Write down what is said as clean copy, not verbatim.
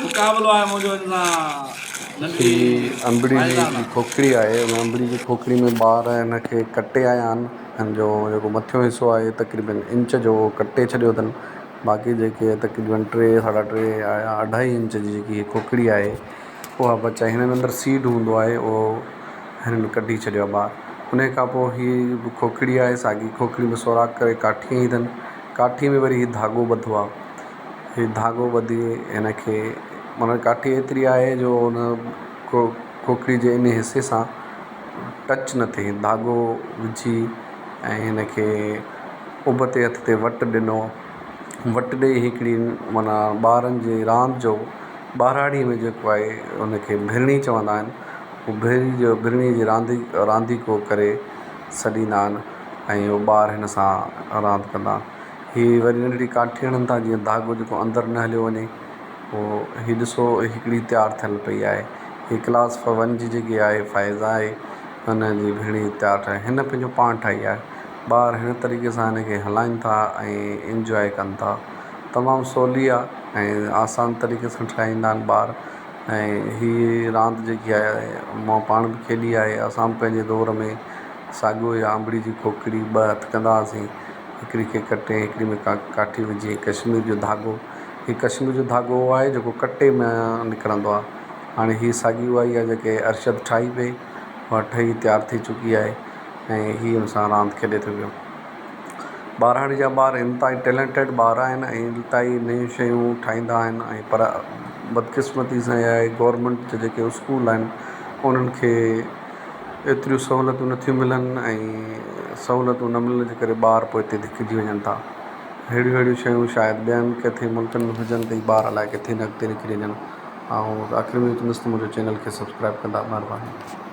मुक़ाबिलो आहे मुंहिंजो नंढी अंबड़ी जी पाइदान खोखड़ी आहे। उन अंबड़ी जी खोखड़ी में ॿार हिनखे कटे आया आहिनि। हिन जो जेको मथियों हिसो आहे तक़रीबन इंच जो कटे छॾियो अथनि। बाक़ी जेके तक़रीबन 3 साढा 3 या 2.5 इंच जी जेकी खोखड़ी आहे उहा बचा। हिन में अंदरि सीड हूंदो आहे, उहो हिननि कढी छॾियो आहे ॿार। उन खां पोइ हीअ खोखड़ी आहे, साॻी खोखड़ी में सोराख़ करे काठी हई अथनि। काठी में वरी हीउ धाॻो ॿधो आहे। हीउ धाॻो ॿधी हिनखे माना काठी एतिरी आहे जो हुन खोखड़ी जे इन हिसे सां टच न थिए। धाॻो विझी ऐं हिनखे उबते हथ ते वटि ॾिनो। वटि ॾेई हिकिड़ी माना ॿारनि जे रांदि जो ॿारहाड़ी में जेको आहे हुनखे भिरणी चवंदा आहिनि। उहो भिरणी जी रांदीको करे छॾींदा आहिनि ऐं उहो ॿार हिन सां रांदि कंदा। हीअ वरी नंढड़ी काठी हणनि था जीअं धाॻो जेको अंदरि न हलियो वञे। पोइ हीअ ॾिसो हिकिड़ी तयारु थियल पई आहे। हीअ क्लास 1 जी जेकी आहे फ़ाइज़ा आहे, हुनजी भिरणी तयारु ठाही। हिन पंहिंजो पाण ठाही आहे। ॿार हिन तरीक़े सां हिनखे हलाइनि था ऐं इंजॉय कनि था। तमामु सवली आहे ऐं आसान तरीक़े सां ठाहींदा आहिनि ॿार। ऐं हीअ रांदि जेकी आहे मां पाण बि खेॾी आहे। असां बि पंहिंजे दौर में साॻियो या अंबड़ी जी खोखड़ी 2 हथ कंदा हुआसीं। हिकिड़ी खे कटे हिकिड़ी में काठी विझी कश्मीर जो धाॻो। हीअ कश्मीर जो धाॻो उहो आहे जेको कटे में निकिरंदो आहे। हाणे हीअ साॻी उहा ई आहे जेके अरशद ठाही पई, उहा ठही तयारु थी चुकी आहे ऐं हीअ हुन सां रांदि खेॾे थो पियो। ॿारहाड़ी जा ॿार इंतिहाई टैलेंटेड ॿार आहिनि ऐं इंतिहाई नयूं शयूं ठाहींदा आहिनि। ऐं पर बदक़िस्मती सां इहा आहे गवर्नमेंट जा जेके स्कूल आहिनि उन्हनि खे एतिरियूं सहूलियतूं नथियूं मिलनि ऐं सहूलियतूं न मिलण जे करे ॿार पोइ हिते धिकिजी वञनि था। अहिड़ियूं शयूं शायदि ॿियनि किथे मुल्कनि में हुजनि त ॿार अलाए किथे न अॻिते निकिरी वञनि। ऐं आख़िर में चवंदुसि त मुंहिंजो चैनल खे सब्सक्राइब कंदा। महिरबानी।